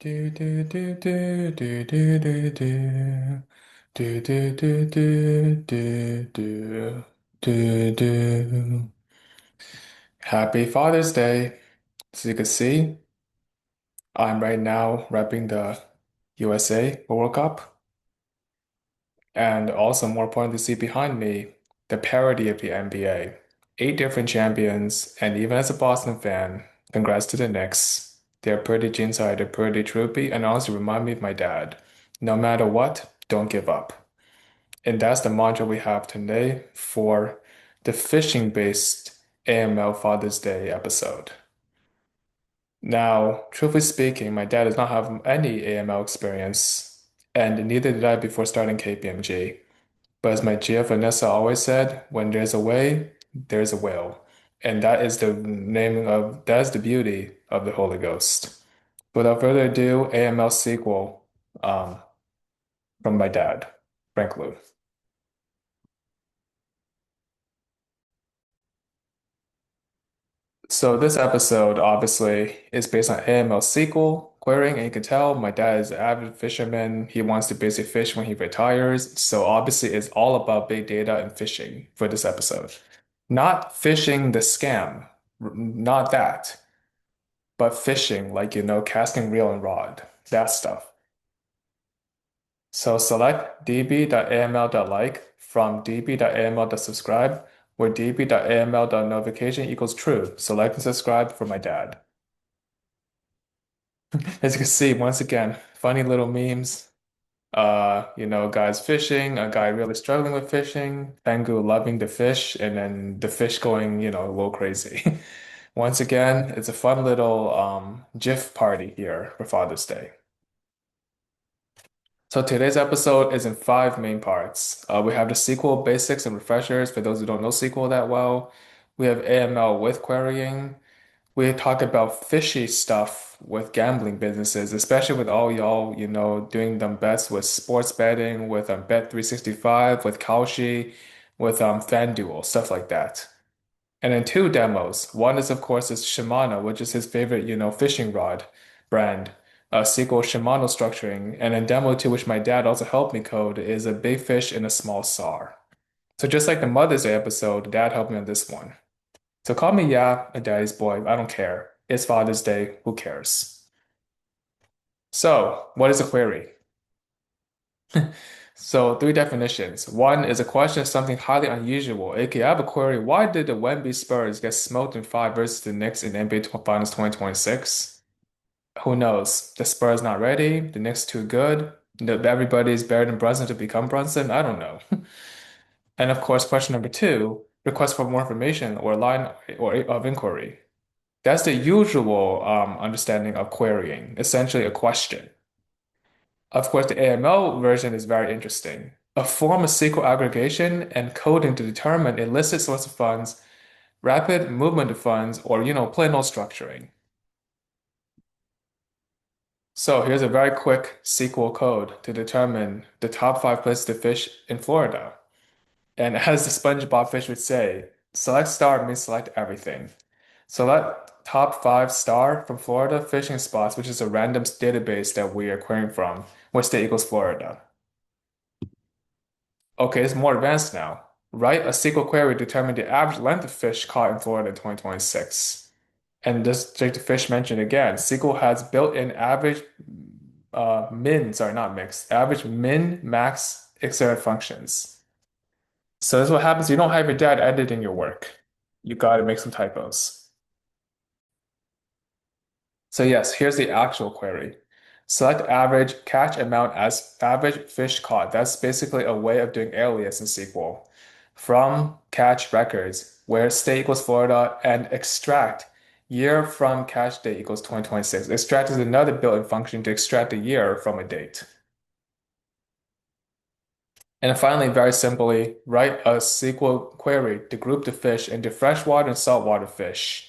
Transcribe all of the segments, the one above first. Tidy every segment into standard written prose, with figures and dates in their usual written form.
Do do do do do do do do do do do do do do do do. Happy Father's Day. As you can see, I'm right now repping the USA World Cup, and also more importantly, see behind me the parody of the NBA. Eight different champions, and even as a Boston fan, congrats to the Knicks. They're pretty ginside, they're pretty troopy, and honestly remind me of my dad. No matter what, don't give up. And that's the mantra we have today for the fishing-based AML Father's Day episode. Now, truthfully speaking, my dad does not have any AML experience, and neither did I before starting KPMG. But as my GF Vanessa always said, when there's a way, there's a will. And that is the beauty of the Holy Ghost. Without further ado, AML sequel um, from my dad, Frank Lu. So this episode obviously is based on AML sequel querying, and you can tell my dad is an avid fisherman. He wants to basically fish when he retires. So obviously it's all about big data and fishing for this episode. Not fishing the scam, not that, but fishing like casting reel and rod, that stuff. So select db.aml.like from db.aml.subscribe, where db.aml.notification equals true. Select and subscribe for my dad. As you can see, once again, funny little memes. Guys fishing, a guy really struggling with fishing, Pengu loving the fish, and then the fish going, a little crazy. Once again, it's a fun little GIF party here for Father's Day. So today's episode is in five main parts. We have the SQL basics and refreshers for those who don't know SQL that well. We have AML with querying. We talk about fishy stuff with gambling businesses, especially with all y'all, doing them bets with sports betting, with Bet365, with Kalshi, with FanDuel, stuff like that. And then two demos. One is, of course, is Shimano, which is his favorite, fishing rod brand. SQL Shimano structuring. And then demo two, which my dad also helped me code, is a big fish in a small SAR. So just like the Mother's Day episode, dad helped me on this one. So call me, yeah, a daddy's boy. I don't care. It's Father's Day. Who cares? So, what is a query? So, three definitions. One is a question of something highly unusual. AKA, I have a query. Why did the Wemby Spurs get smoked in five versus the Knicks in NBA Finals 2026? Who knows? The Spurs not ready. The Knicks too good. Everybody's better than Brunson to become Brunson. I don't know. And of course, question number two, request for more information or line or of inquiry. That's the usual understanding of querying, essentially a question. Of course, the AML version is very interesting. A form of SQL aggregation and coding to determine illicit source of funds, rapid movement of funds, or plain old structuring. So here's a very quick SQL code to determine the top five places to fish in Florida. And as the SpongeBob fish would say, select star means select everything. Select top five star from Florida fishing spots, which is a random database that we are querying from, which state equals Florida. Okay, it's more advanced now. Write a SQL query to determine the average length of fish caught in Florida in 2026. And just take the fish mentioned again, SQL has built-in average sorry, not mixed, average min, max, exert functions. So this is what happens. You don't have your dad editing your work. You got to make some typos. So yes, here's the actual query. Select average catch amount as average fish caught. That's basically a way of doing alias in SQL. From catch records, where state equals Florida, and extract year from catch date equals 2026. Extract is another built-in function to extract a year from a date. And then finally, very simply, write a SQL query to group the fish into freshwater and saltwater fish.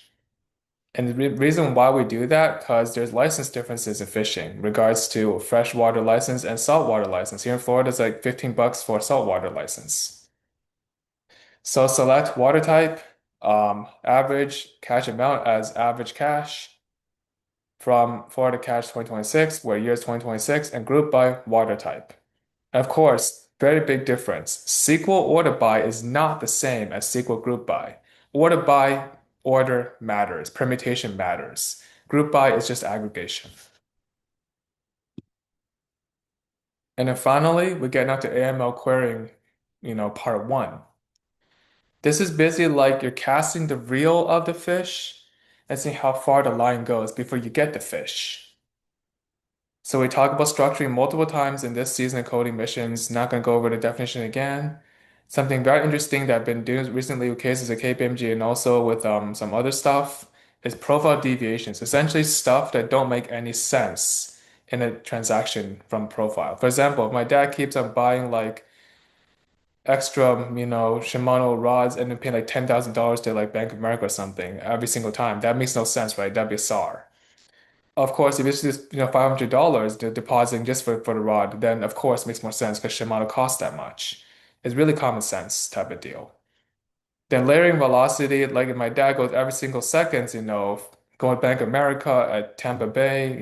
And the reason why we do that, because there's license differences in fishing regards to freshwater license and saltwater license. Here in Florida, it's like 15 bucks for a saltwater license. So select water type, average cash amount as average cash, from Florida Catch 2026, where year is 2026, and group by water type. Of course, very big difference. SQL order by is not the same as SQL group by. Order by order matters, permutation matters. Group by is just aggregation. And then finally, we get now to AML querying, part one. This is basically like you're casting the reel of the fish and seeing how far the line goes before you get the fish. So we talked about structuring multiple times in this season of coding missions. Not going to go over the definition again. Something very interesting that I've been doing recently with cases of KPMG and also with some other stuff is profile deviations. Essentially stuff that don't make any sense in a transaction from profile. For example, if my dad keeps on buying like extra, Shimano rods and then paying like $10,000 to like Bank of America or something every single time, that makes no sense, right? That'd be SAR. Of course, if it's just $500 depositing just for the rod, then of course it makes more sense because Shimano costs that much. It's really common sense type of deal. Then layering velocity, like if my dad goes every single seconds, going to Bank of America at Tampa Bay,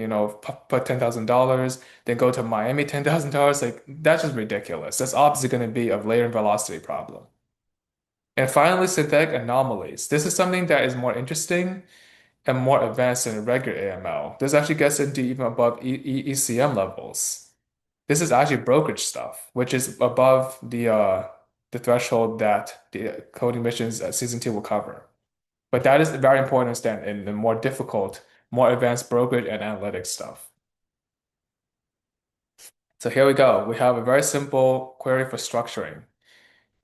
put $10,000, then go to Miami $10,000, like that's just ridiculous. That's obviously going to be a layering velocity problem. And finally, synthetic anomalies. This is something that is more interesting and more advanced than regular AML. This actually gets into even above ECM levels. This is actually brokerage stuff, which is above the threshold that the coding missions season two will cover. But that is very important to understand in the more difficult, more advanced brokerage and analytics stuff. So here we go. We have a very simple query for structuring.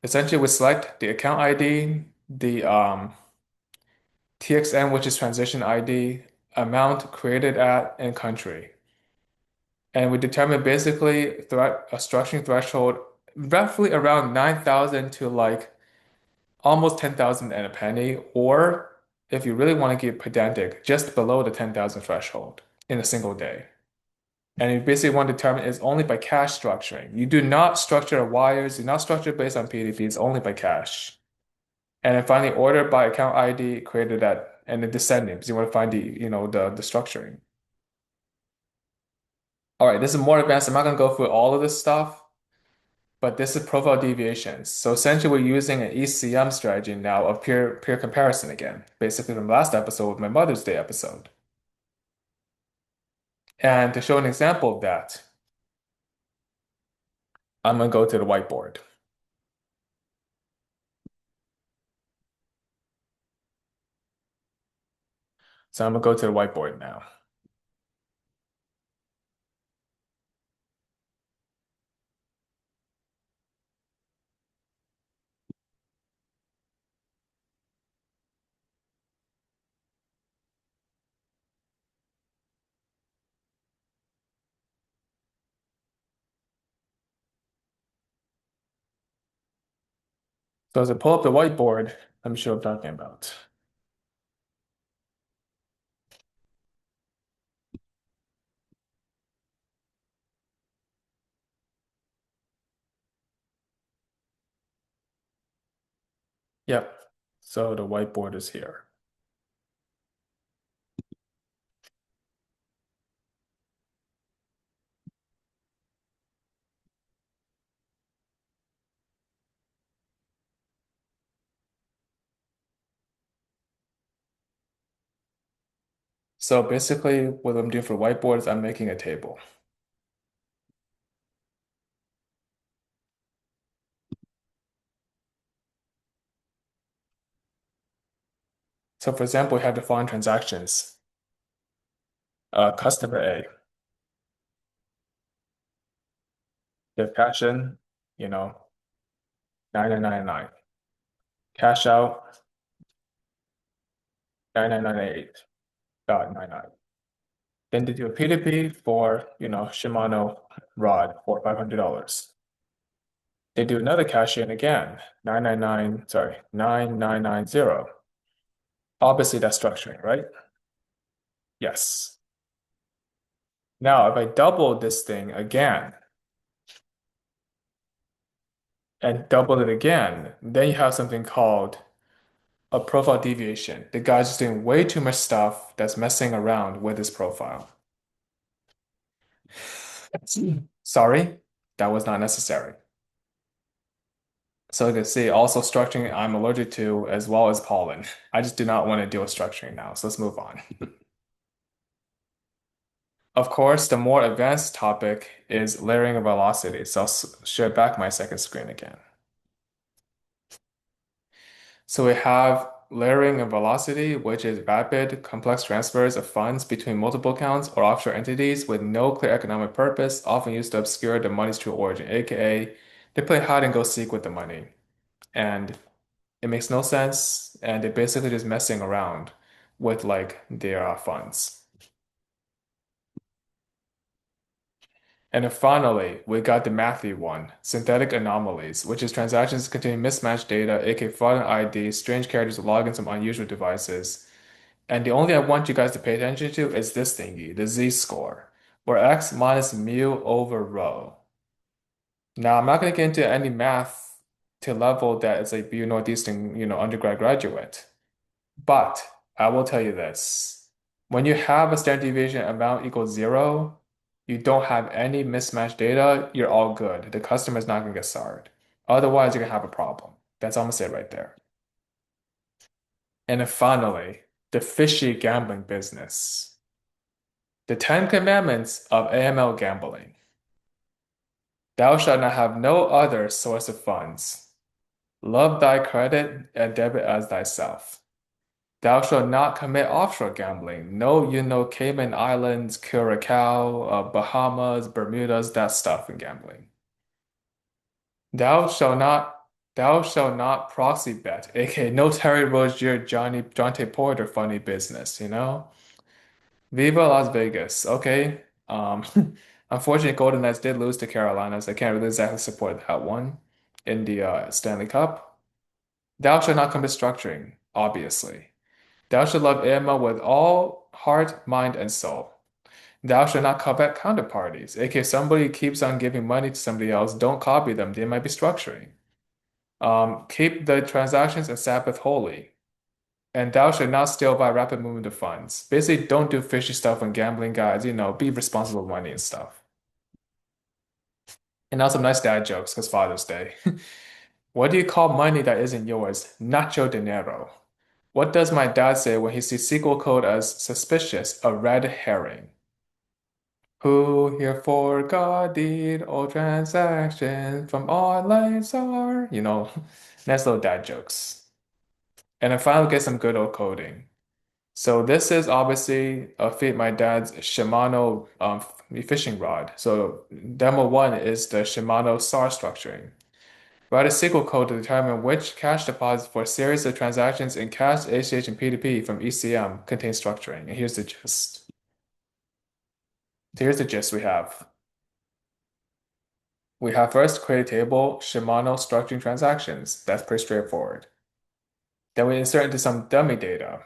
Essentially, we select the account ID, the TXN, which is transition ID, amount created at, and country. And we determine basically a structuring threshold roughly around 9,000 to like almost 10,000 and a penny, or if you really want to get pedantic, just below the 10,000 threshold in a single day. And you basically want to determine is only by cash structuring. You do not structure wires, do not structure based on PDPs, only by cash. And then finally, order by account ID created at, and then descending, because you want to find the structuring. All right, this is more advanced. I'm not going to go through all of this stuff, but this is profile deviations. So essentially, we're using an ECM strategy now of peer comparison again, basically from last episode with my Mother's Day episode. And to show an example of that, I'm going to go to the whiteboard. So I'm going to go to the whiteboard now. So as I pull up the whiteboard, let me show what I'm talking about. Yep. So the whiteboard is here. So basically, what I'm doing for whiteboards, I'm making a table. So for example, we have the following transactions. Customer A, the cash in, 9999. Cash out, 9998.99. Then they do a P2P for, Shimano rod for $500. They do another cash in again, 9990. Obviously, that's structuring, right? Yes. Now, if I double this thing again and double it again, then you have something called A profile deviation. The guy's just doing way too much stuff that's messing around with his profile. Sorry, that was not necessary. So you can see also structuring I'm allergic to as well as pollen. I just do not want to deal with structuring now. So let's move on. Of course, the more advanced topic is layering of velocity. So share back my second screen again. So we have layering of velocity, which is rapid, complex transfers of funds between multiple accounts or offshore entities with no clear economic purpose, often used to obscure the money's true origin, aka they play hide and go seek with the money. And it makes no sense, and they're basically just messing around with like their funds. And then finally, we got the mathy one, synthetic anomalies, which is transactions containing mismatched data, aka fraudulent IDs, strange characters, logins from unusual devices. And the only thing I want you guys to pay attention to is this thingy, the z-score, where x minus mu over rho. Now, I'm not going to get into any math to level that it's like BU Northeastern, undergrad graduate. But I will tell you this. When you have a standard deviation amount equals zero, you don't have any mismatched data, you're all good. The customer is not going to get SAR'd. Otherwise, you're going to have a problem. That's all I'm going to say right there. And then finally, the fishy gambling business. The 10 commandments of AML gambling. Thou shalt not have no other source of funds. Love thy credit and debit as thyself. Thou shalt not commit offshore gambling. No, Cayman Islands, Curacao, Bahamas, Bermudas, that stuff in gambling. Thou shalt not, thou shalt not proxy bet, aka no Terry Rozier, Johnny, Jonte Porter funny business. Viva Las Vegas. Okay. Um, unfortunately, Golden Knights did lose to Carolinas. I can't really exactly support that one in the Stanley Cup. Thou shalt not commit structuring, obviously. Thou shalt love AML with all heart, mind, and soul. Thou shalt not covet counterparties. aka somebody keeps on giving money to somebody else, don't copy them. They might be structuring. Keep the transactions and Sabbath holy. And thou shalt not steal by rapid movement of funds. Basically, don't do fishy stuff when gambling, guys. Be responsible with money and stuff. And now some nice dad jokes, because Father's Day. What do you call money that isn't yours? Nacho dinero. What does my dad say when he sees SQL code as suspicious, a red herring? Who here forgot all transactions from online are? Nice little dad jokes. And then finally, get some good old coding. So this is obviously my dad's Shimano fishing rod. So demo one is the Shimano SAR structuring. Write a SQL code to determine which cash deposits for a series of transactions in cash, ACH, and P2P from ECM contain structuring. And here's the gist. So here's the gist we have. We have first create a table, Shimano structuring transactions. That's pretty straightforward. Then we insert into some dummy data,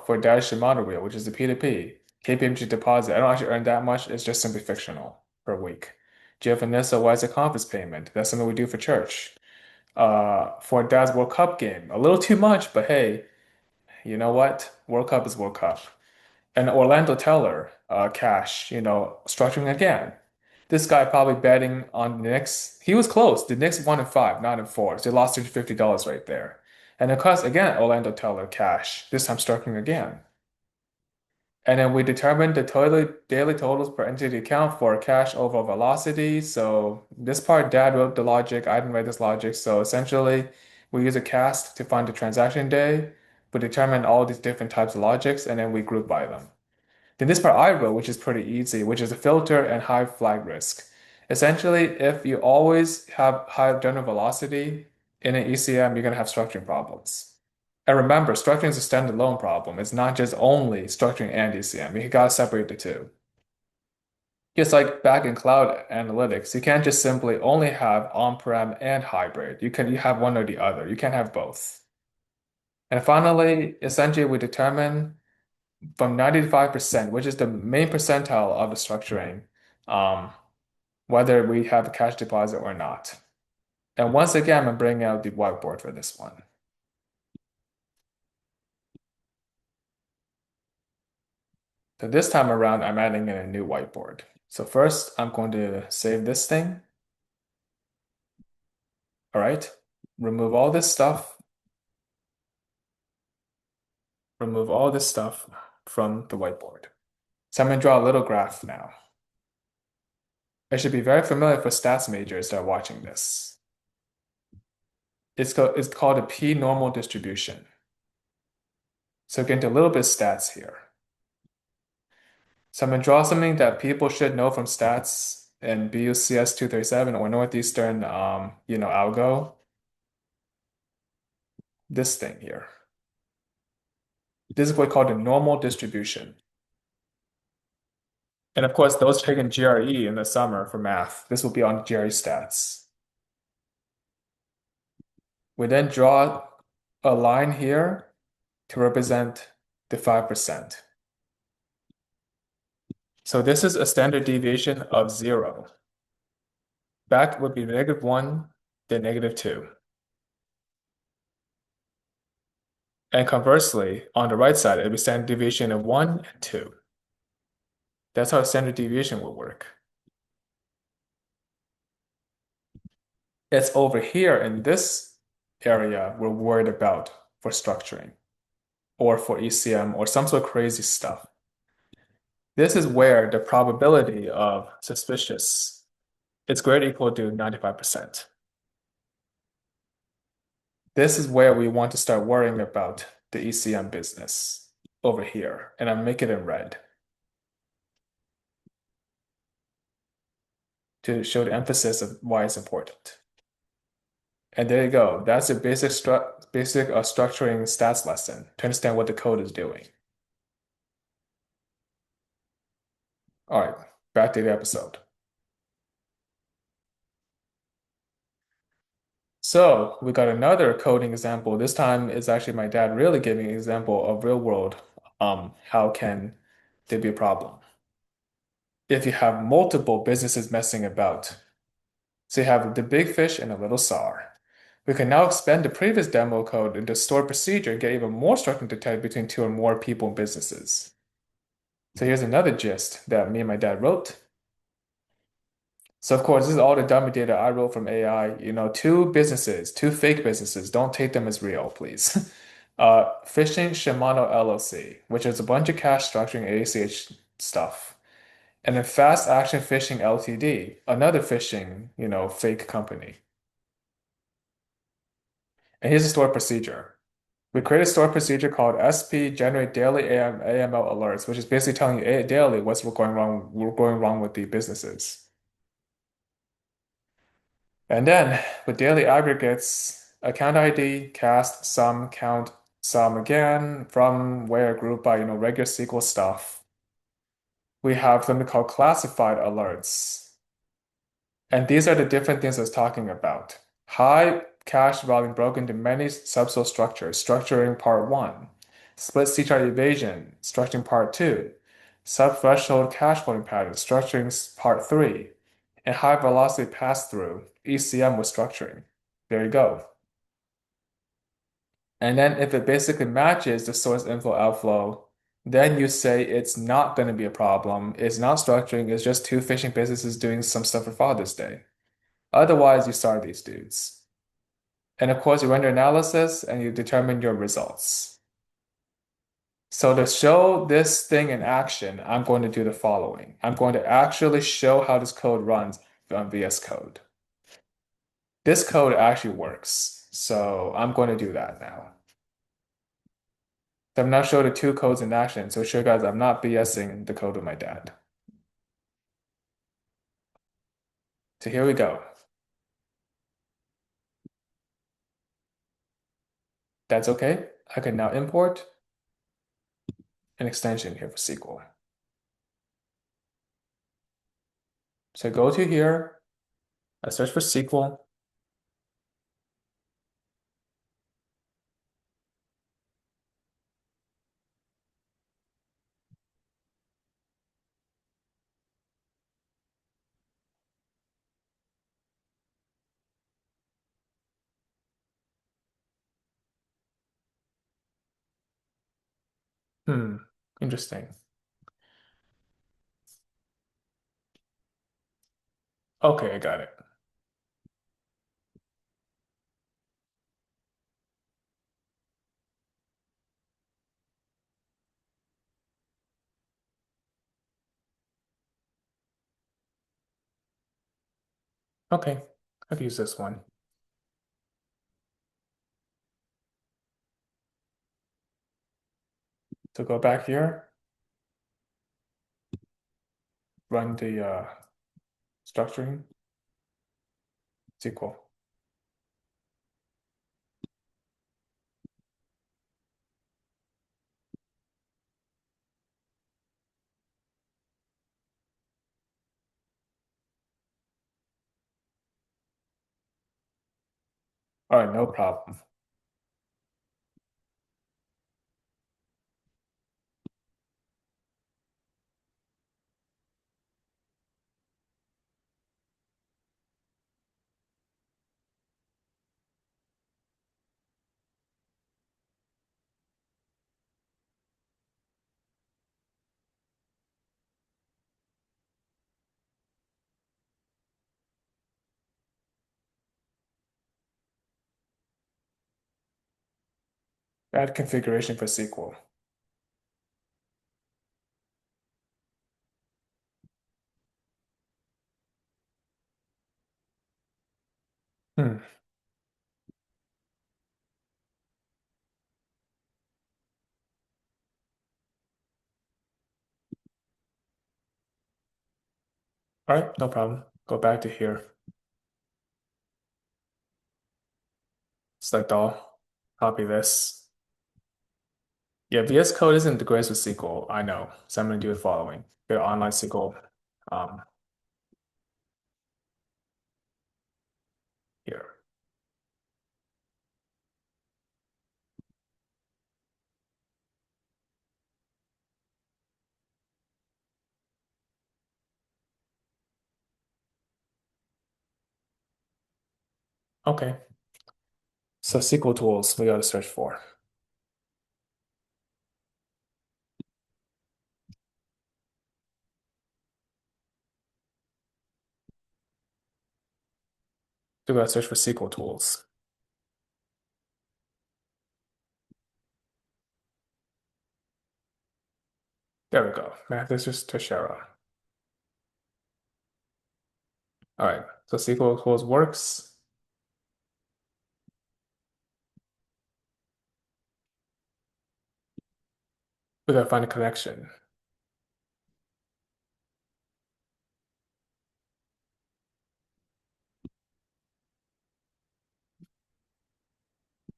for Dash Shimano wheel, which is the P2P. KPMG deposit. I don't actually earn that much. It's just simply fictional per week. Jeff Vanessa, why is a conference payment? That's something we do for church. For Dad's World Cup game. A little too much, but hey, you know what? World Cup is World Cup. And Orlando Teller, cash, structuring again. This guy probably betting on the Knicks. He was close. The Knicks won in five, not in four. So they lost $250 right there. And of course, again, Orlando Teller cash. This time structuring again. And then we determined the total daily totals per entity account for cash over velocity. So this part, Dad wrote the logic. I didn't write this logic. So essentially, we use a cast to find the transaction day. We determine all these different types of logics, and then we group by them. Then this part I wrote, which is pretty easy, which is a filter and high flag risk. Essentially, if you always have high general velocity in an ECM, you're going to have structuring problems. And remember, structuring is a standalone problem. It's not just only structuring and ECM. You gotta separate the two. Just like back in cloud analytics, you can't just simply only have on-prem and hybrid. You have one or the other. You can't have both. And finally, essentially, we determine from 95%, which is the main percentile of the structuring, um, whether we have a cash deposit or not. And once again, I'm bringing out the whiteboard for this one. So this time around, I'm adding in a new whiteboard. So first, I'm going to save this thing. All right. Remove all this stuff. Remove all this stuff from the whiteboard. So I'm going to draw a little graph now. It should be very familiar for stats majors that are watching this. It's called a p-normal distribution. So get into a little bit of stats here. So I'm going to draw something that people should know from stats in BUCS 237 or Northeastern, algo. This thing here. This is what we call the normal distribution. And of course, those taking GRE in the summer for math, this will be on GRE stats. We then draw a line here to represent the 5%. So this is a standard deviation of 0. Back would be -1, then -2. And conversely, on the right side, it would be standard deviation of 1 and 2. That's how standard deviation would work. It's over here in this area we're worried about for structuring or for ECM or some sort of crazy stuff. This is where the probability of suspicious is greater or equal to 95%. This is where we want to start worrying about the ECM business over here, and I'm making it in red to show the emphasis of why it's important. And there you go. That's a basic structuring stats lesson to understand what the code is doing. All right, back to the episode. So we got another coding example. This time is actually my dad really giving an example of real world. How can there be a problem? If you have multiple businesses messing about, so you have the big fish and a little SAR. We can now expand the previous demo code into stored procedure and get even more structuring detected between two or more people and businesses. So here's another gist that me and my dad wrote. So of course, this is all the dummy data I wrote from AI. Two businesses, two fake businesses. Don't take them as real, please. Fishing Shimano LLC, which is a bunch of cash structuring ACH stuff. And then Fast Action Fishing Ltd, another fishing, fake company. And here's the stored procedure. We create a stored procedure called SP generate daily AML alerts, which is basically telling you daily what's going wrong with the businesses. And then with daily aggregates, account ID, cast, sum, count, sum again, from, where, group by, regular SQL stuff. We have something called classified alerts. And these are the different things I was talking about. High cache volume broken into many subsol structures, structuring part 1. Split C-chart evasion, structuring part 2. Sub-threshold cache holding pattern, structuring part 3. And high velocity pass-through, ECM with structuring. There you go. And then if it basically matches the source inflow outflow, then you say it's not going to be a problem. It's not structuring. It's just two fishing businesses doing some stuff for Father's Day. Otherwise, you start these dudes. And of course, you run your analysis and you determine your results. So to show this thing in action, I'm going to do the following. I'm going to actually show how this code runs on VS Code. This code actually works. So I'm going to do that now. So I'm now showing the two codes in action. So show you guys I'm not BSing the code with my dad. So here we go. That's okay. I can now import an extension here for SQL. So go to here, I search for SQL. Interesting. Okay, I got it. Okay, I've used this one. So go back here, run the structuring SQL. All right, no problem. Add configuration for SQL. Hmm. All right, no problem. Go back to here. Select all. Copy this. Yeah, VS Code isn't the greatest with SQL. I know. So I'm going to do the following. Go to online SQL um, here. Okay. So SQL tools we got to search for. We got to search for SQL tools. There we go. Mathesis Teixeira. All right. So SQL tools works. We got to find a connection.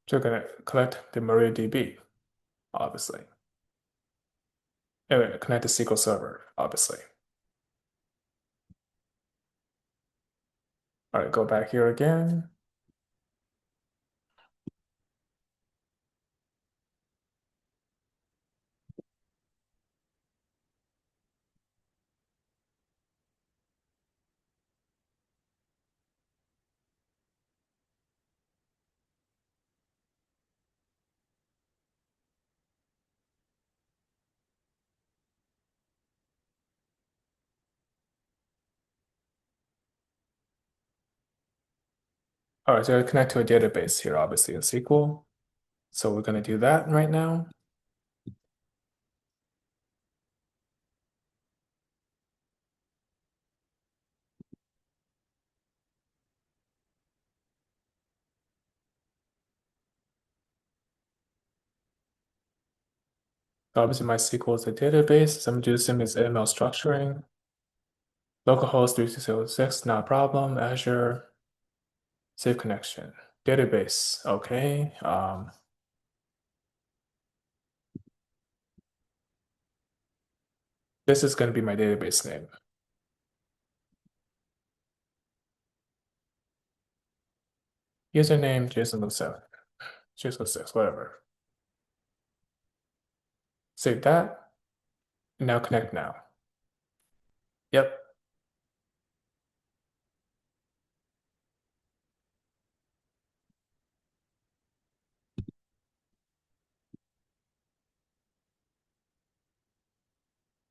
So we're going to collect the MariaDB, obviously. And we're going to connect to SQL Server, obviously. All right, go back here again. All right, so I connect to a database here, obviously in SQL. So we're going to do that right now. So obviously my SQL is a database. So I'm going to do the same as AML structuring. Localhost 3606, not a problem. Azure, save connection. Database, okay. This is going to be my database name. Username, JSON07, JSON6, whatever. Save that. Now connect now. Yep.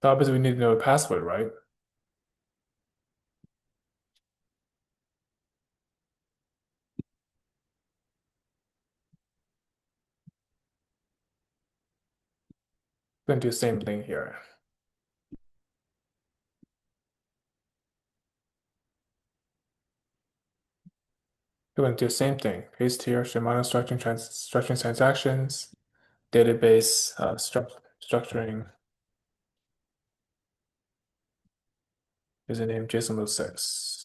So obviously we need to know a password, right? We're gonna do the same thing here. We're gonna do the same thing. Paste here, Shimano structuring transactions, database structuring username JSON06.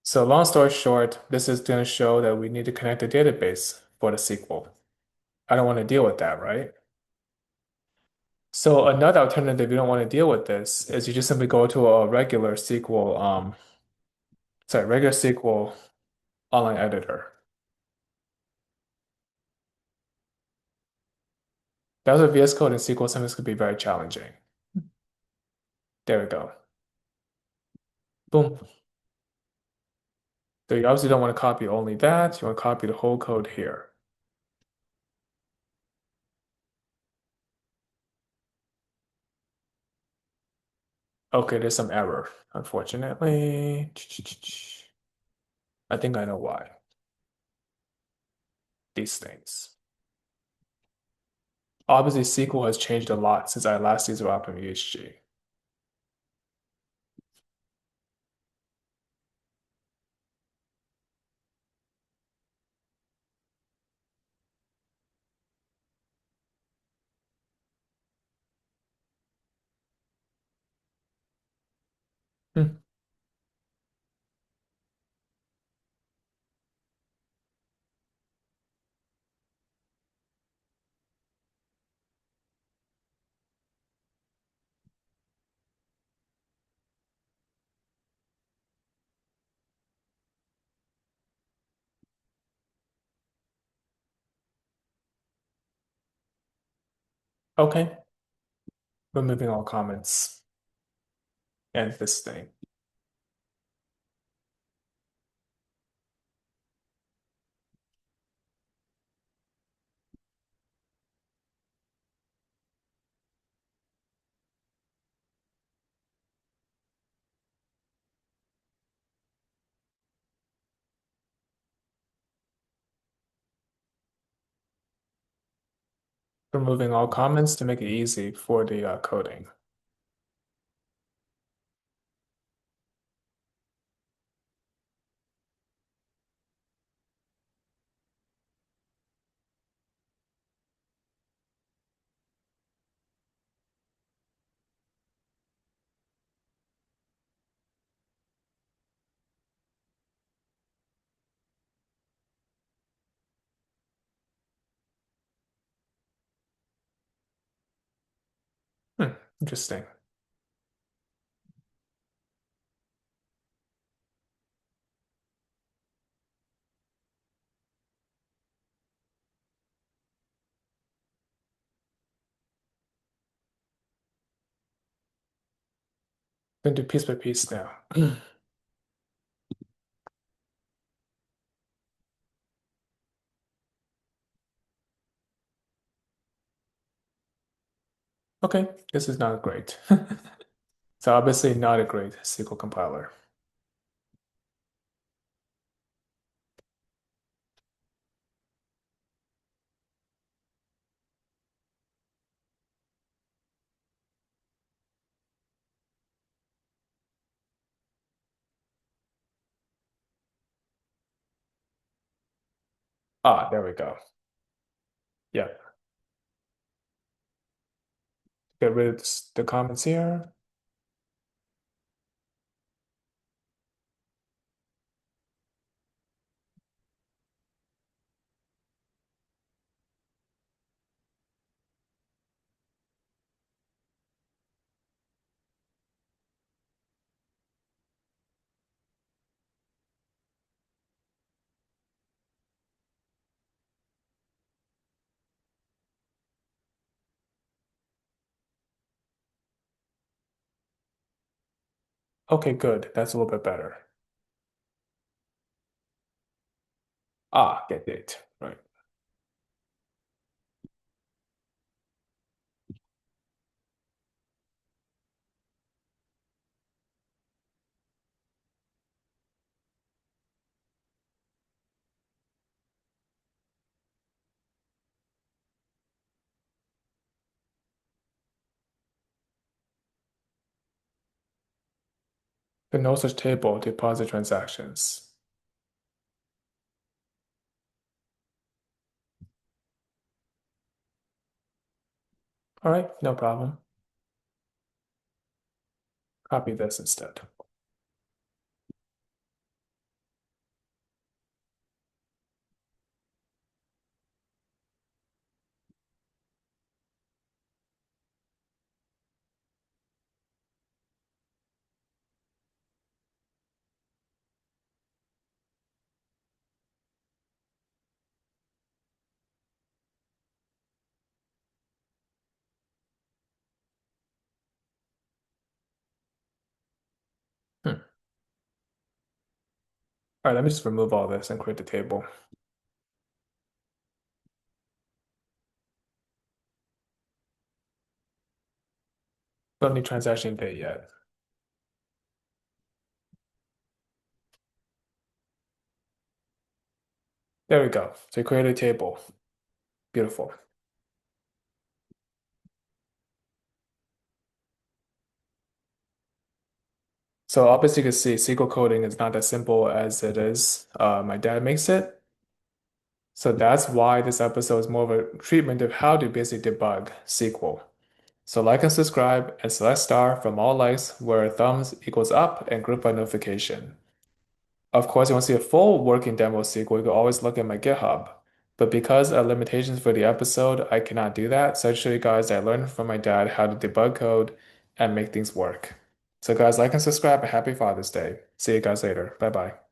So long story short, this is going to show that we need to connect a database for the SQL. I don't want to deal with that, right? So another alternative, if you don't want to deal with this, is you just simply go to a regular SQL, regular SQL online editor. That was a VS Code and SQL sometimes could be very challenging. There we go. Boom. So you obviously don't want to copy only that. You want to copy the whole code here. Okay, there's some error, unfortunately. I think I know why. These things. Obviously, SQL has changed a lot since I last used OpenUHG. Hmm. Okay, removing all comments and this thing. Removing all comments to make it easy for the coding. Hmm, interesting. Gonna do piece by piece now. Okay, this is not great. So obviously not a great SQL compiler. Ah, there we go. Yeah, get rid of the comments here. Okay, good. That's a little bit better. Ah, get it. Right. But no such table to deposit transactions. All right, no problem. Copy this instead. Hmm. All right, let me just remove all this and create the table. Don't need transaction date yet. There we go. So create a table. Beautiful. So obviously you can see SQL coding is not as simple as it is. My dad makes it. So that's why this episode is more of a treatment of how to basically debug SQL. So like and subscribe and select star from all likes where thumbs equals up and group by notification. Of course, you want to see a full working demo of SQL, you can always look at my GitHub. But because of limitations for the episode, I cannot do that. So I show you guys that I learned from my dad how to debug code and make things work. So guys, like and subscribe and happy Father's Day. See you guys later. Bye bye.